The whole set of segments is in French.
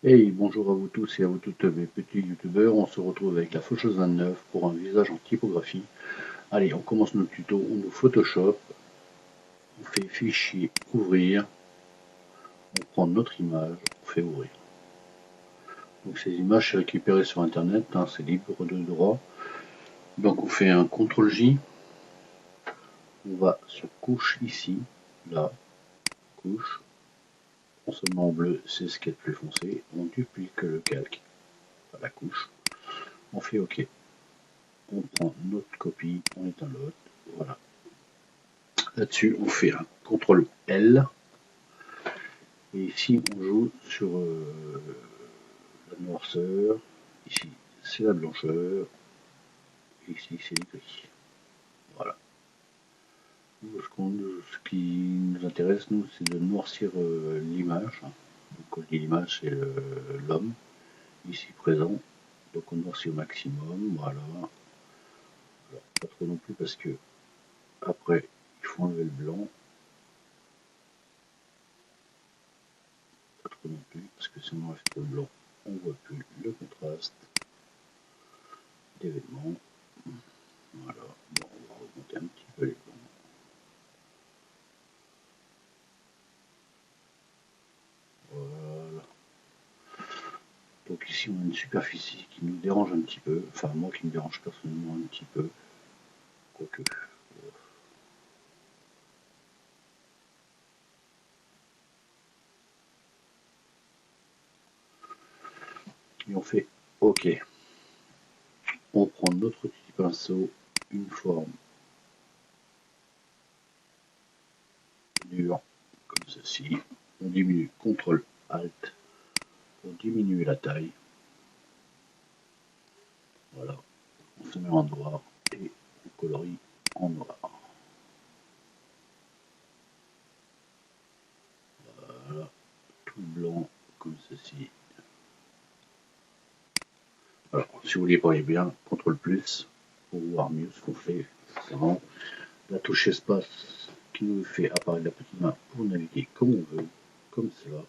Hey, bonjour à vous tous et à vous toutes mes petits youtubeurs, on se retrouve avec la Faucheuse 29 pour un visage en typographie. Allez, on commence notre tuto, on ouvre Photoshop, on fait fichier, ouvrir, on prend notre image, on fait ouvrir. Donc ces images, c'est récupéré sur internet, hein, c'est libre de droit. Donc on fait un CTRL-J, on va sur couche ici, là, couche, on se met en bleu, c'est ce qui est le plus foncé, on duplique le calque à la couche, on fait OK. On prend notre copie, on éteint l'autre, voilà. Là-dessus, on fait un CTRL L. Et ici, on joue sur la noirceur. Ici, c'est la blancheur. Et ici, c'est le gris. Voilà. Ce qui nous intéresse, nous, c'est de noircir l'image. Donc, l'image, c'est l'homme, ici présent. Donc, on noircit au maximum. Voilà. Alors, pas trop non plus parce que après, il faut enlever le blanc. Pas trop non plus parce que si on enlève trop le blanc, on ne voit plus le contraste d'événements. Voilà, bon, on va remonter un petit peu les blancs. Voilà. Donc ici, on a une superficie qui nous dérange un petit peu. Enfin, moi qui me dérange personnellement un petit peu. Quoique. Et on fait OK. On prend notre petit pinceau, une forme dure, comme ceci. On diminue CTRL ALT pour diminuer la taille. Voilà. On se met en noir et on colorie en noir. Voilà. Tout blanc comme ceci. Alors, si vous voulez bien, CTRL plus pour voir mieux ce qu'on fait. C'est vraiment la touche espace qui nous fait apparaître la petite main pour naviguer comme on veut, comme cela.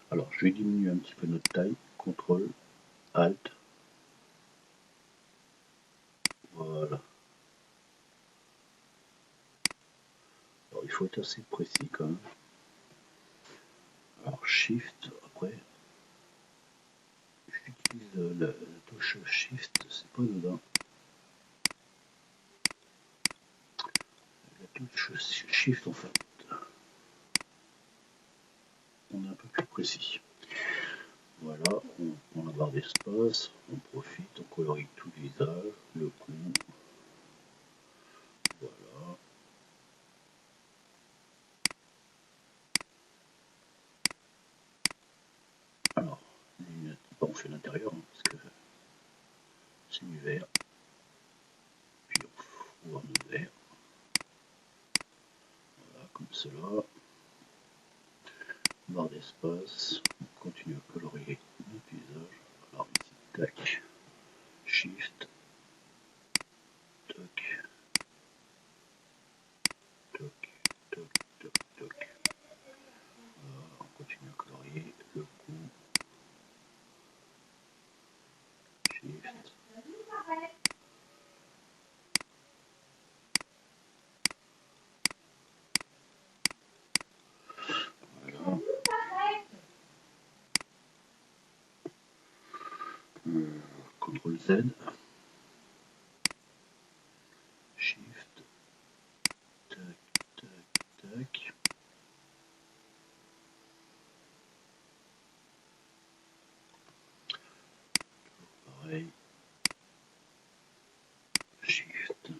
Alors, je vais diminuer un petit peu notre taille. CTRL, ALT. Voilà. Alors, il faut être assez précis quand même. Alors, Shift, après, j'utilise la touche Shift, c'est pas dedans. La touche Shift, en fait, on est un peu plus précis. Voilà, on prend la barre d'espace, on profite, on colorie tout le visage, le cou. Voilà. Alors, on fait l'intérieur, hein, parce que c'est du vert. Puis on fourre notre vert. Voilà, comme cela. Barre d'espace. On continue à colorier notre visage. Alors ici, tac. Shift. Toc. Toc. Toc. Toc. Toc. Voilà, on continue à colorier le cou. Shift. Voilà. CTRL Z. Shift. Tac. Tac. Tac. Pareil. Shift.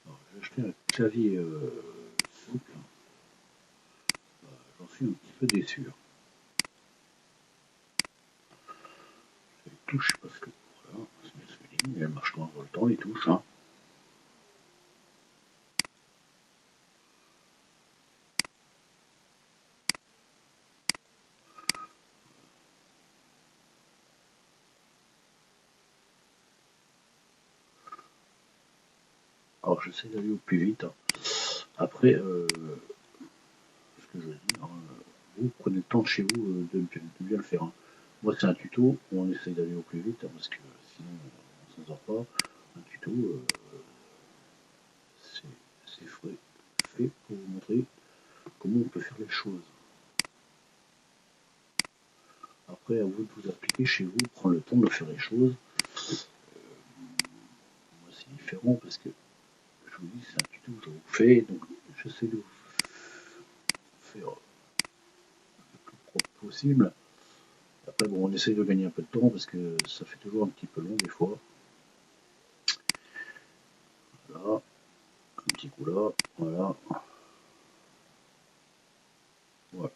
Alors, j'ai acheté un clavier souple. J'en suis un petit peu déçu. Les touches, parce que voilà, elles marchent dans le temps, les touches. Hein. Alors j'essaie d'aller au plus vite. Après, ce que je veux dire, vous prenez le temps de chez vous de bien le faire. Hein. Moi c'est un tuto, on essaye d'aller au plus vite, hein, parce que sinon on s'en sort pas. Un tuto, c'est fait pour vous montrer comment on peut faire les choses. Après, à vous de vous appliquer chez vous, prendre le temps de faire les choses. Moi c'est différent parce que je vous dis c'est un tuto que je vous fais, donc j'essaie de vous faire le plus propre possible. Après bon, on essaye de gagner un peu de temps parce que ça fait toujours un petit peu long des fois. Là, un petit coup là, voilà. Voilà.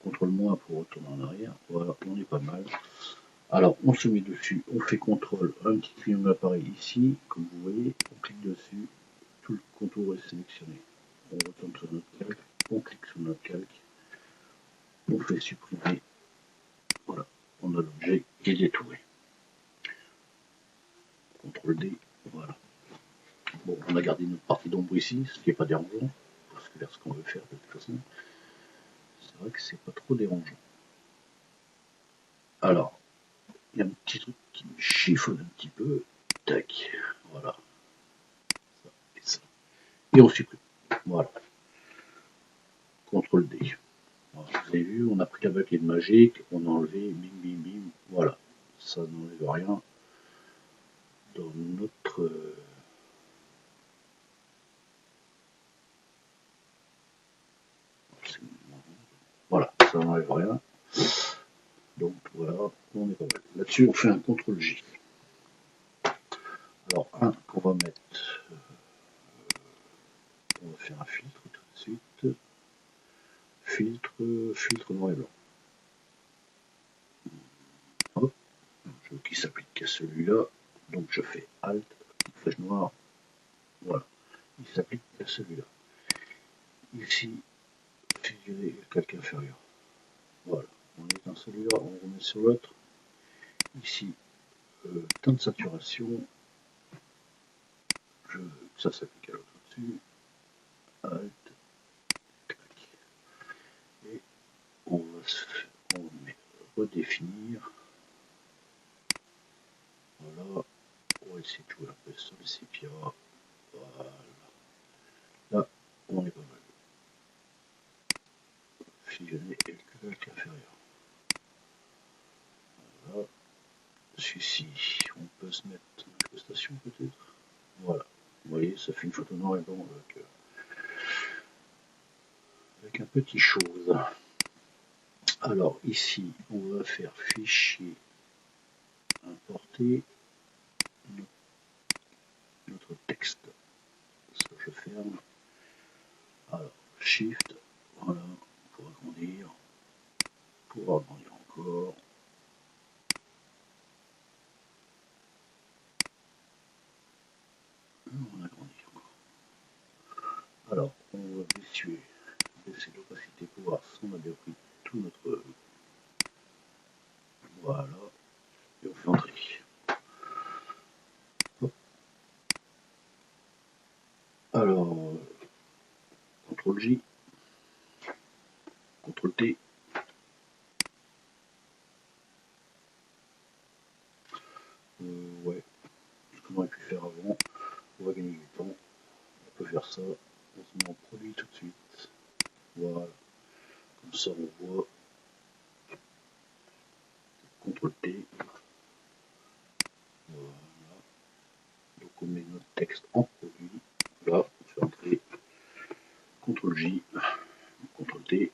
CTRL moins pour retourner en arrière. Voilà, on est pas mal. Alors, on se met dessus, on fait CTRL, un petit clignement de l'appareil ici, comme vous voyez, on clique dessus, tout le contour est sélectionné. On retourne sur notre calque, on clique sur notre calque, on fait supprimer. Voilà, on a l'objet qui est détouré. CTRL D, voilà. Bon, on a gardé notre partie d'ombre ici, ce qui n'est pas dérangeant, parce que vers ce qu'on veut faire de toute façon. C'est vrai que c'est pas trop dérangeant. Alors, il y a un petit truc qui me chiffonne un petit peu. Tac, voilà. Ça et ça. Et on supprime. Voilà. CTRL D. Voilà. Vous avez vu, on a pris la baguette magique, on a enlevé, bim bim bim. Voilà. Ça n'enlève rien dans notre. Voilà, ça n'enlève rien. Donc voilà, on est pas mal. Là-dessus, on fait un CTRL J. Alors, un qu'on va mettre. On va faire un filtre tout de suite. Filtre noir et blanc. Hop, je veux qu'il s'applique qu'à celui-là. Donc je fais Alt, flèche noire. Voilà, il s'applique qu'à celui-là. Ici, fusionner le calque inférieur. Voilà, on éteint celui-là, on remet sur l'autre. Ici, temps de saturation. Je veux que ça s'applique à l'autre dessus. Alt, clic. Et on met redéfinir. Voilà, on va essayer de jouer un peu sur le sépia. Voilà. Là, on est pas mal. Fusionner et le calque inférieur. Voilà. Celui-ci, on peut se mettre une incrustation peut-être. Voilà. Vous voyez, ça fait une photo noir et blanc avec un petit chose. Alors ici, on va faire fichier, importer notre texte. Ça, je ferme. Alors, Shift, voilà, pour agrandir encore. On agrandit encore. Alors, on va baisser l'opacité pour voir si on a bien pris tout notre. Voilà, et on fait entrer. Hop. Alors, CTRL J, CTRL T. Ouais, ce qu'on aurait pu faire avant, on va gagner du temps. On peut faire ça, on se met en produit tout de suite. Voilà, comme ça on voit. CTRL T. Voilà. Donc on met notre texte en produit. Là, on fait entrer. CTRL J, CTRL T.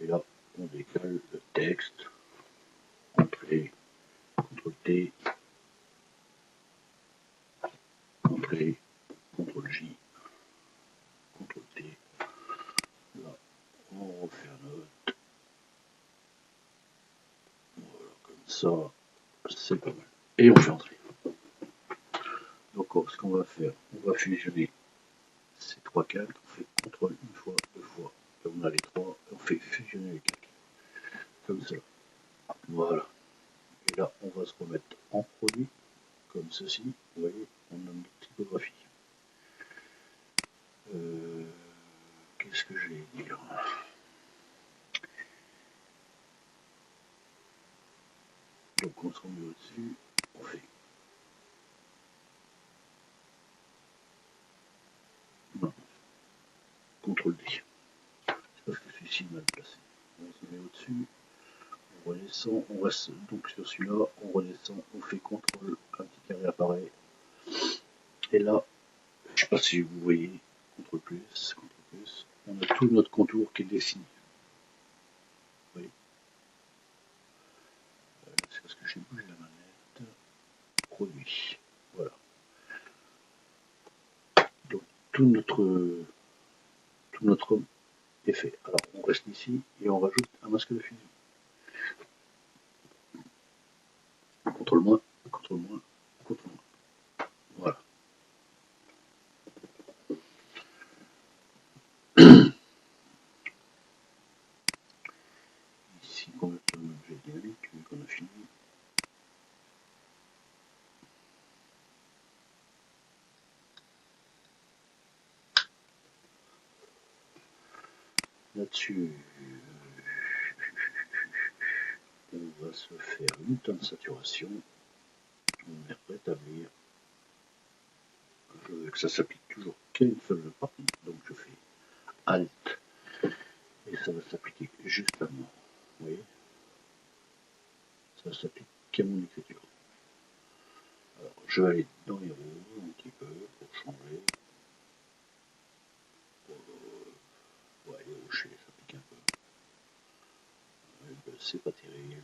Et là, on décale le texte. Entrée, CTRL T. Entrée, CTRL J, CTRL T. Là, on refait un autre. Voilà, comme ça, c'est pas mal. Et on fait entrer. Donc, ce qu'on va faire, on va fusionner ces trois calques. On fait CTRL une fois, deux fois. Et on a les trois. Et on fait fusionner les calques. Comme ça. Voilà. Et là, on va se remettre en produit. Comme ceci. Vous voyez, on a notre typographie. Qu'est-ce que je vais dire? Donc on se remet au-dessus, on fait. Non, CTRL D. C'est parce que celui-ci est mal placé. On se met au-dessus, on redescend, on reste donc sur celui-là, on redescend, on fait CTRL, un petit carré apparaît. Et là, je ne sais pas si vous voyez, CTRL+, on a tout notre contour qui est dessiné. Vous voyez, c'est parce que j'ai bougé la manette. Produit. Voilà. Donc tout notre est fait. Alors on reste ici et on rajoute un masque de fusion. CTRL moins, CTRL moins, CTRL moins. Voilà. Ici, convertir un objet dynamique, vu qu'on a fini. Là-dessus, on va se faire une tonne de saturation. On va rétablir. Je veux que ça s'applique toujours qu'à une seule partie. Donc je fais Alt. Et ça va s'appliquer juste à moi. Vous voyez, ça s'applique qu'à mon écriture. Alors, je vais aller dans les roues un petit peu pour changer. Ouais, les rochers, ça pique un peu. Ouais, ben, c'est pas terrible.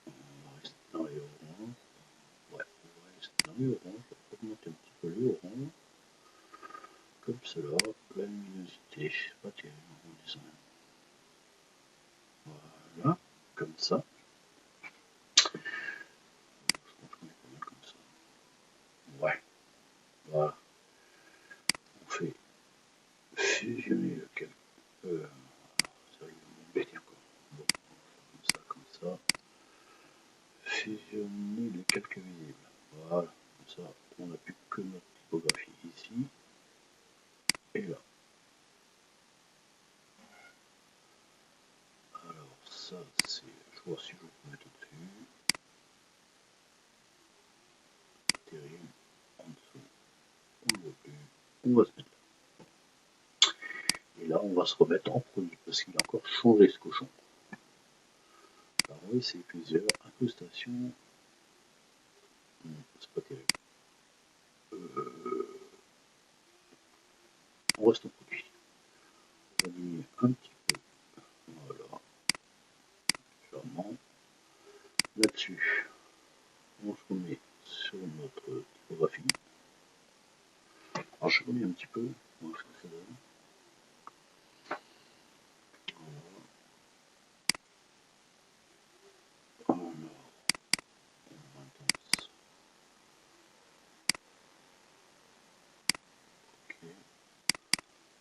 On va rester dans les oranges. Ouais, on va rester dans les oranges. On va augmenter un petit peu les oranges. Comme cela. La luminosité, pas terrible en dessin. Voilà, comme ça. Je pense qu'on est pas mal comme ça. Ouais, voilà. On fait fusionner le calque. Ça va m'embêter encore. Bon, on va faire comme ça. Fusionner les calques visibles. Voilà, comme ça, on n'a plus que notre typographie ici et là. Alors ça, c'est, je vois si je peux mettre au-dessus. Terrible. En dessous, on ne le voit plus. On va se mettre là. Et là, on va se remettre en produit parce qu'il a encore changé ce cochon. Alors on va essayer plusieurs incrustations. C'est pas terrible. On reste en produit. On va diminuer un petit peu. Voilà. Légèrement. Là-dessus, on se remet sur notre typographie. Alors je remets un petit peu. Voir ce que ça donne. Voilà. Alors, intense. Ok.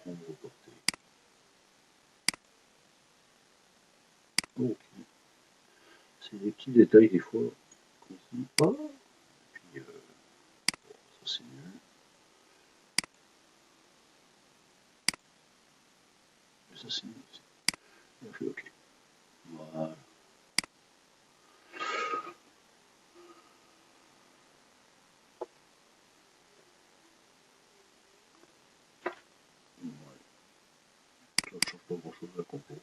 On va reporter. Ok. C'est des petits détails des fois qu'on se dit pas. Puis ça c'est nul. Mais ça c'est nul aussi. On fait ok. Voilà. Ouais. Ça ne change pas grand chose à la compo.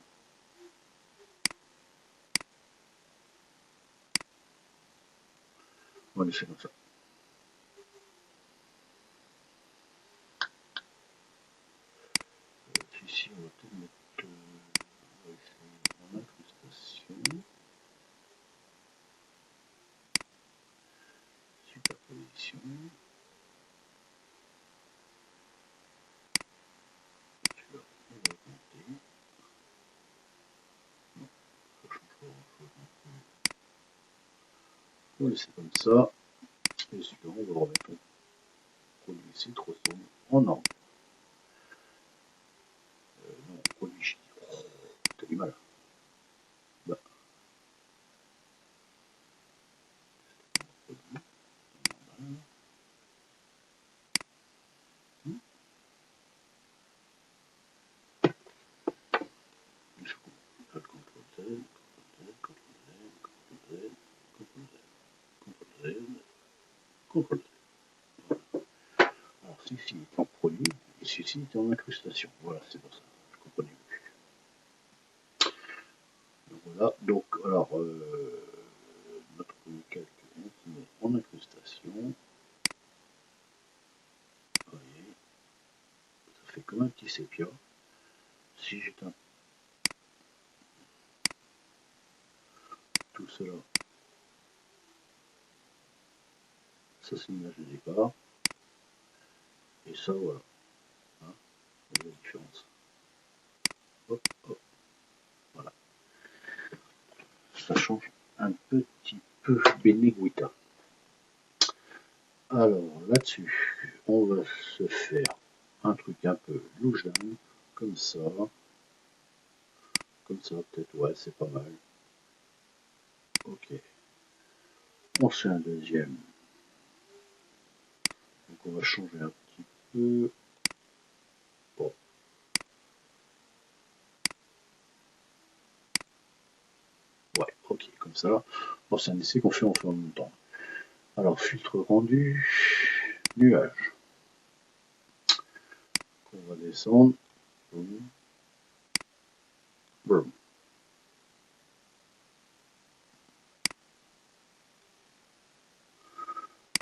On va laisser comme ça. Ici on va peut-être mettre on va essayer en incrustation. Superposition. Celui-là, on va augmenter. Non, ça change pas grand chose non plus. On va laisser comme ça. Et celui-là, on va le remettre en produit, c'est trop sombre, en ordre. Non, produit, je dis, oh, t'as du mal. Bah, produit, normal. Z, CTRL Z. Alors ceci est en produit et ceci est en incrustation. Voilà, c'est pour ça. Je comprenais plus. Donc voilà. Donc alors notre calque est en incrustation. Vous voyez, ça fait comme un petit sépia. Si j'éteins tout cela, ça c'est l'image de départ. Et ça voilà. Hein, vous voyez la différence. Hop, hop, voilà. Ça change un petit peu Beneguita. Alors là-dessus, on va se faire un truc un peu louche d'âme, comme ça. Comme ça, peut-être, ouais, c'est pas mal. Ok. On fait un deuxième. Donc on va changer un petit peu. Bon. Ouais, ok, comme ça. Bon, c'est un essai qu'on fait en même temps. Alors, filtre rendu, nuage. On va descendre. Boum. Boum.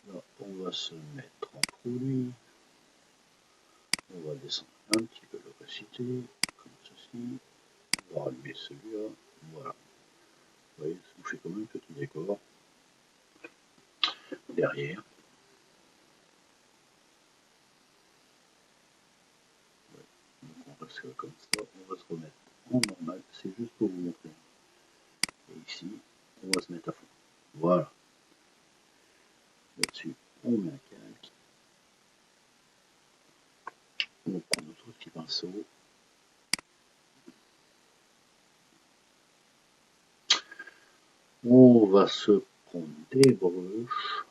Là, on va se mettre en produit. On va descendre un petit peu l'opacité, comme ceci. On va rallumer celui-là. Voilà. Vous voyez, ça nous fait comme un petit décor. Derrière. Ouais. Donc on reste comme ça. On va se remettre en normal. C'est juste pour vous montrer. Et ici, on va se mettre à fond. Voilà. Là-dessus, on met un calque. On prend notre petit pinceau. On va se prendre des broches.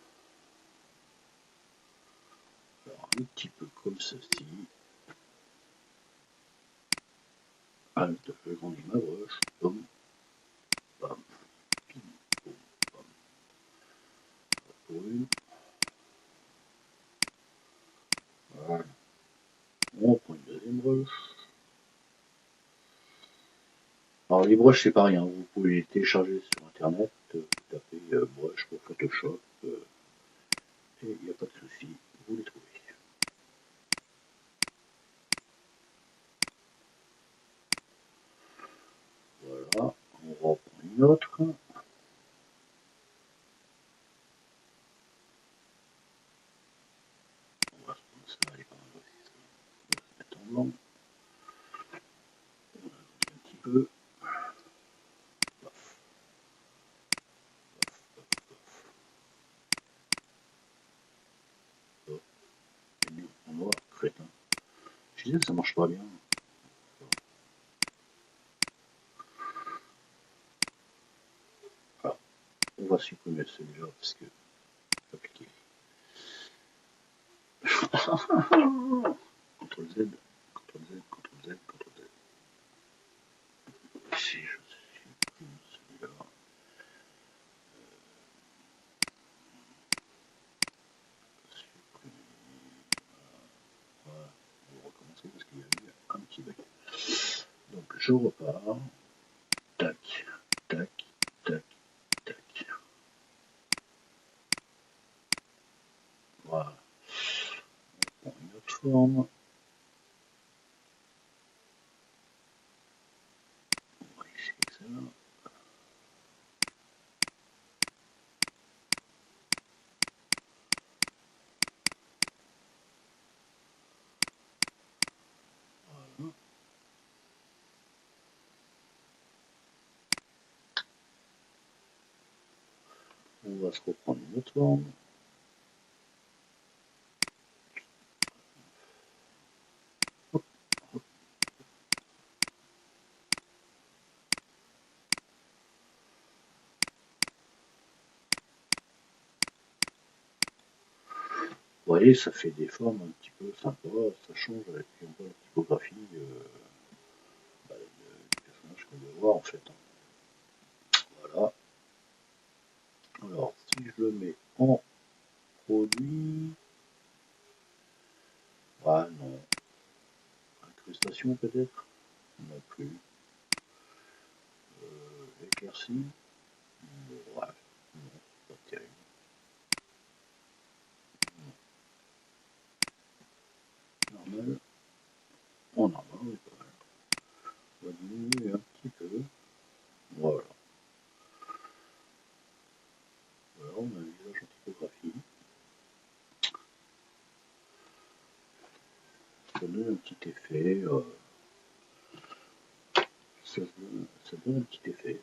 Alors, un petit peu comme ceci. Ah, je grandis ma broche. Bam, bam, pim, boum, bam. Pour une. Voilà. On prend une deuxième broche. Alors les broches c'est pareil, hein. Vous pouvez les télécharger sur internet, vous tapez broche pour Photoshop, et il n'y a pas de souci, vous les trouvez. Voilà, on reprend une autre. On va se prendre ça, elle est pas mal aussi, ça. On va se mettre en blanc. On agrandit un petit peu. Paf, paf, paf, paf. Hop, et nous, en noir, crétin. Je disais que ça marche pas bien. Alors, on va supprimer celui-là parce que c'est appliqué. CTRL Z, CTRL Z, CTRL Z, CTRL Z. Si je supprime celui-là, supprimer, voilà, on va recommencer parce qu'il y a eu un petit bug. Donc je repars, tac, tac, tac, tac. Voilà, on prend une autre forme. On va essayer celle-là. Voilà. On va se reprendre une autre forme. Hop, hop. Vous voyez, ça fait des formes un petit peu sympas, ça change, et puis on voit la typographie du personnage qu'on veut voir en fait. Voilà. Alors, si je le mets en produit, ah non, incrustation peut-être, non plus, éclaircie, ouais, non, pas terrible, normal, en normal, oui, pas mal. On va diminuer un petit peu, voilà, voilà, on a un visage en typographie, ça donne un petit effet, ça donne un petit effet.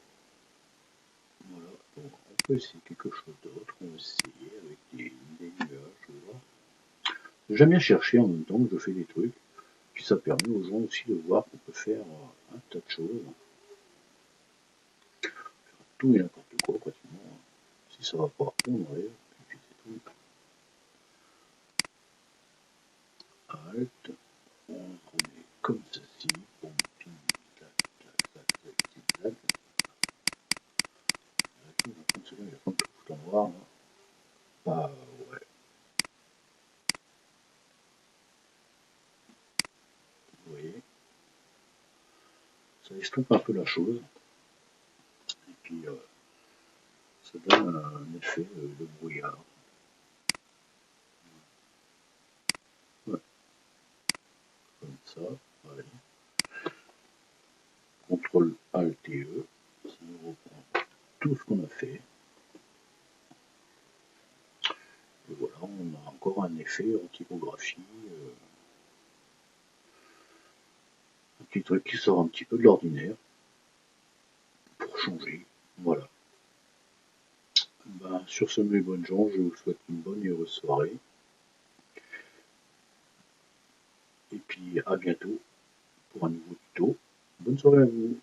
Voilà, bon, on peut essayer quelque chose d'autre, on va essayer avec des nuages, voir. J'aime bien chercher en même temps que je fais des trucs, puis ça permet aux gens aussi de voir qu'on peut faire un tas de choses, faire tout et n'importe quoi pratiquement. Si ça va pas, on enlève, et puis c'est tout. Alt, on remet comme ceci, bon, ping, tac, tac, tac, tac, zigzag. Là, tout, comme celui-là, il y a plein de trucs tout en noir, là. Bah ouais, vous voyez, ça estompe un peu la chose, et puis ça donne un effet de brouillard. Ouais, comme ça, allez. CTRL ALT E, ça nous reprend tout ce qu'on a fait. Et voilà, on a encore un effet en typographie, un petit truc qui sort un petit peu de l'ordinaire pour changer. Voilà. Ben, sur ce, mes bonnes gens, je vous souhaite une bonne et heureuse soirée. Et puis à bientôt pour un nouveau tuto. Bonne soirée à vous.